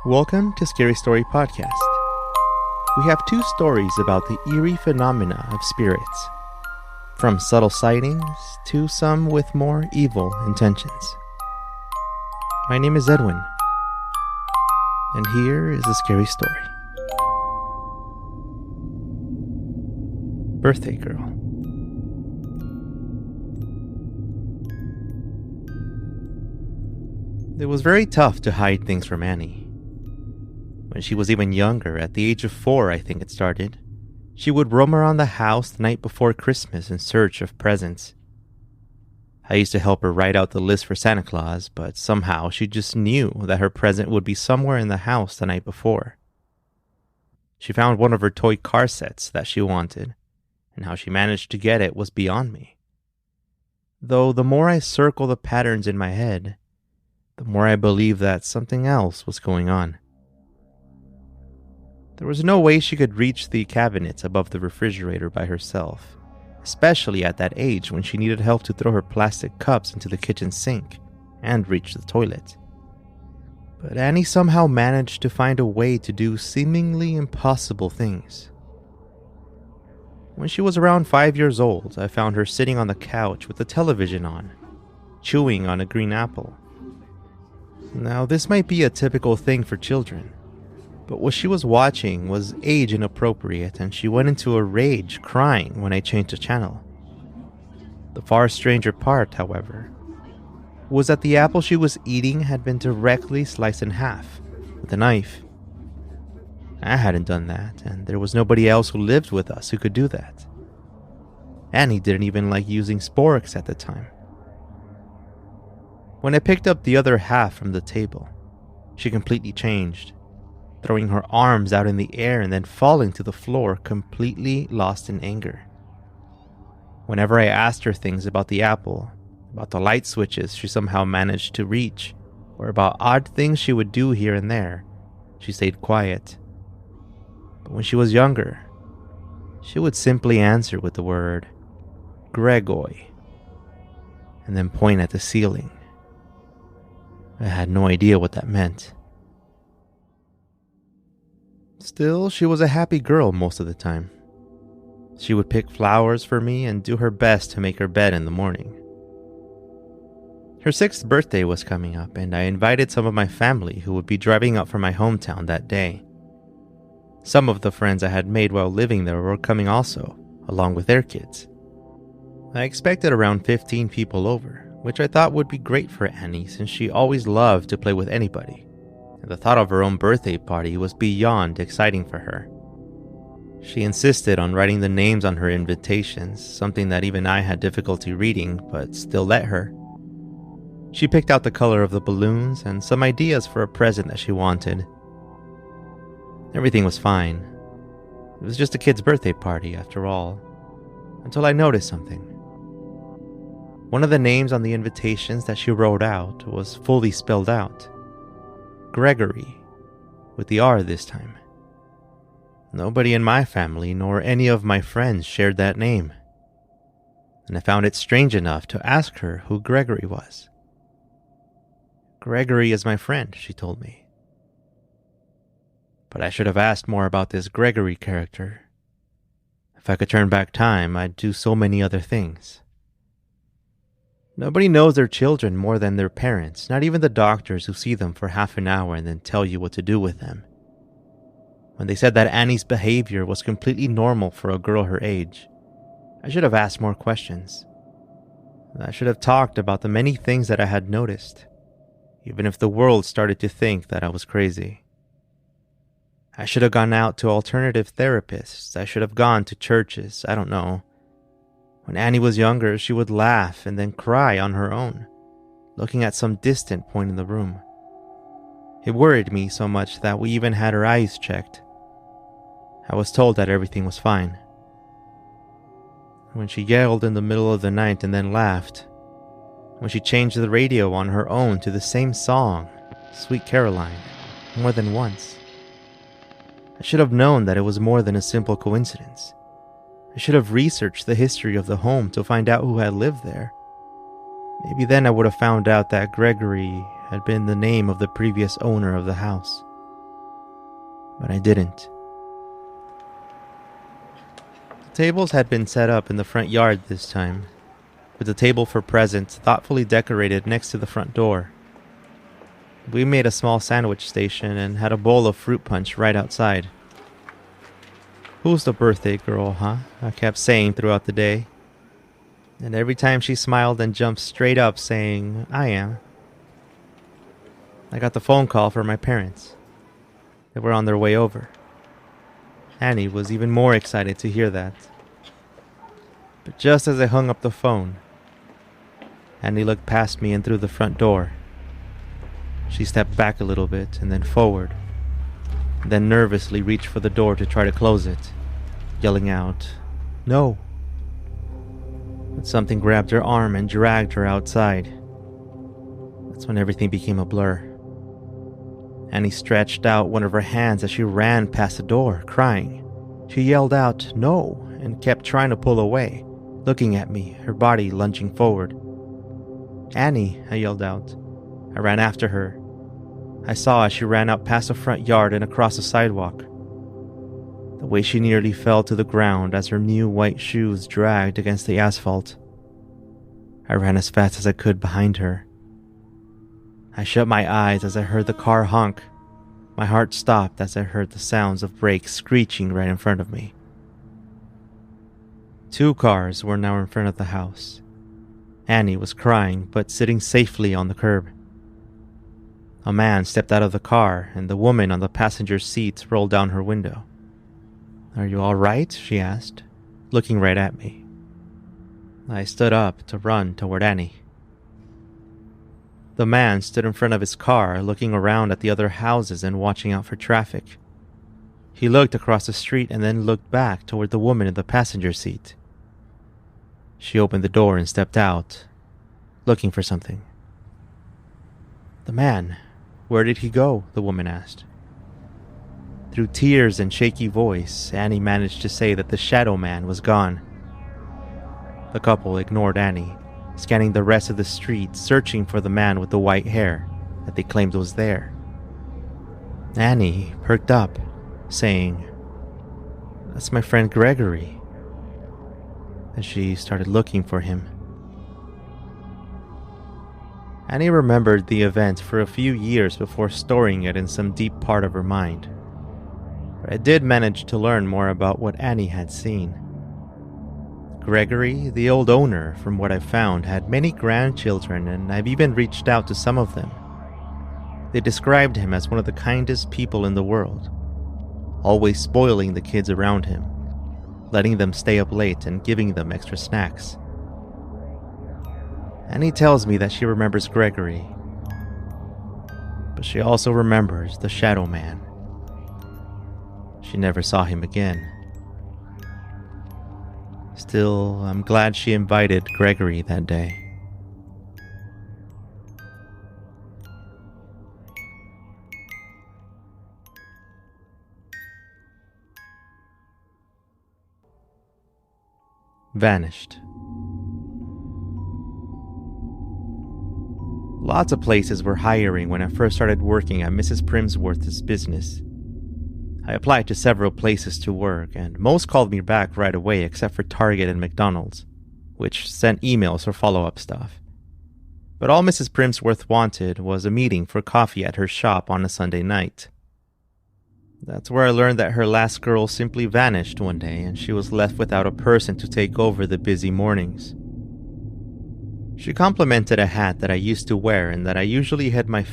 Welcome to Scary Story Podcast. We have two stories about the eerie phenomena of spirits, from subtle sightings to some with more evil intentions. My name is Edwin, and here is a scary story. Birthday Girl. It was very tough to hide things from Annie. When she was even younger, at the age of 4 I think it started, she would roam around the house the night before Christmas in search of presents. I used to help her write out the list for Santa Claus, but somehow she just knew that her present would be somewhere in the house the night before. She found one of her toy car sets that she wanted, and how she managed to get it was beyond me. Though the more I circle the patterns in my head, the more I believe that something else was going on. There was no way she could reach the cabinets above the refrigerator by herself, especially at that age when she needed help to throw her plastic cups into the kitchen sink and reach the toilet. But Annie somehow managed to find a way to do seemingly impossible things. When she was around 5 years old, I found her sitting on the couch with the television on, chewing on a green apple. Now, this might be a typical thing for children, but what she was watching was age inappropriate, and she went into a rage, crying when I changed the channel. The far stranger part, however, was that the apple she was eating had been directly sliced in half with a knife. I hadn't done that, and there was nobody else who lived with us who could do that. Annie didn't even like using sporks at the time. When I picked up the other half from the table, she completely changed, throwing her arms out in the air and then falling to the floor, completely lost in anger. Whenever I asked her things about the apple, about the light switches she somehow managed to reach, or about odd things she would do here and there, she stayed quiet. But when she was younger, she would simply answer with the word, Gregoy, and then point at the ceiling. I had no idea what that meant. Still, she was a happy girl most of the time. She would pick flowers for me and do her best to make her bed in the morning. Her 6th birthday was coming up, and I invited some of my family who would be driving up from my hometown that day. Some of the friends I had made while living there were coming also, along with their kids. I expected around 15 people over, which I thought would be great for Annie since she always loved to play with anybody. The thought of her own birthday party was beyond exciting for her. She insisted on writing the names on her invitations, something that even I had difficulty reading, but still let her. She picked out the color of the balloons and some ideas for a present that she wanted. Everything was fine. It was just a kid's birthday party after all, until I noticed something. One of the names on the invitations that she wrote out was fully spelled out. Gregory, with the R this time. Nobody in my family nor any of my friends shared that name, and I found it strange enough to ask her who Gregory was. Gregory is my friend, she told me. But I should have asked more about this Gregory character. If I could turn back time, I'd do so many other things. Nobody knows their children more than their parents, not even the doctors who see them for half an hour and then tell you what to do with them. When they said that Annie's behavior was completely normal for a girl her age, I should have asked more questions. I should have talked about the many things that I had noticed, even if the world started to think that I was crazy. I should have gone out to alternative therapists. I should have gone to churches. I don't know. When Annie was younger, she would laugh and then cry on her own, looking at some distant point in the room. It worried me so much that we even had her eyes checked. I was told that everything was fine. When she yelled in the middle of the night and then laughed, when she changed the radio on her own to the same song, Sweet Caroline, more than once. I should have known that it was more than a simple coincidence. I should have researched the history of the home to find out who had lived there. Maybe Maybe then I would have found out that Gregory had been the name of the previous owner of the house. but I didn't. The tables had been set up in the front yard this time, with the table for presents thoughtfully decorated next to the front door. We made a small sandwich station and had a bowl of fruit punch right outside. "Who's the birthday girl, huh?" I kept saying throughout the day. And every time she smiled and jumped straight up saying, "I am." I got the phone call from my parents. They were on their way over. Annie was even more excited to hear that. But just as I hung up the phone, Annie looked past me and through the front door. She stepped back a little bit and then forward, and then nervously reached for the door to try to close it, yelling out, "No!" But something grabbed her arm and dragged her outside. That's when everything became a blur. Annie stretched out one of her hands as she ran past the door, crying. She yelled out, "No!" and kept trying to pull away, looking at me, her body lunging forward. "Annie!" I yelled out. I ran after her. I saw as she ran out past the front yard and across the sidewalk. The way she nearly fell to the ground as her new white shoes dragged against the asphalt. I ran as fast as I could behind her. I shut my eyes as I heard the car honk. My heart stopped as I heard the sounds of brakes screeching right in front of me. 2 cars were now in front of the house. Annie was crying, but sitting safely on the curb. A man stepped out of the car, and the woman on the passenger seat rolled down her window. "Are you all right?" she asked, looking right at me. I stood up to run toward Annie. The man stood in front of his car, looking around at the other houses and watching out for traffic. He looked across the street and then looked back toward the woman in the passenger seat. She opened the door and stepped out, looking for something. "The man, where did he go?" the woman asked. Through tears and shaky voice, Annie managed to say that the shadow man was gone. The couple ignored Annie, scanning the rest of the street, searching for the man with the white hair that they claimed was there. Annie perked up, saying, "That's my friend Gregory." And she started looking for him. Annie remembered the event for a few years before storing it in some deep part of her mind. But I did manage to learn more about what Annie had seen. Gregory, the old owner, from what I found, had many grandchildren, and I've even reached out to some of them. They described him as one of the kindest people in the world, always spoiling the kids around him, letting them stay up late and giving them extra snacks. Annie tells me that she remembers Gregory, but she also remembers the Shadow Man. She never saw him again. Still, I'm glad she invited Gregory that day. Vanished. Lots of places were hiring when I first started working at Mrs. Primsworth's business. I applied to several places to work, and most called me back right away except for Target and McDonald's, which sent emails or follow-up stuff. But all Mrs. Primsworth wanted was a meeting for coffee at her shop on a Sunday night. That's where I learned that her last girl simply vanished one day, and she was left without a person to take over the busy mornings. She complimented a hat that I used to wear and that I usually had my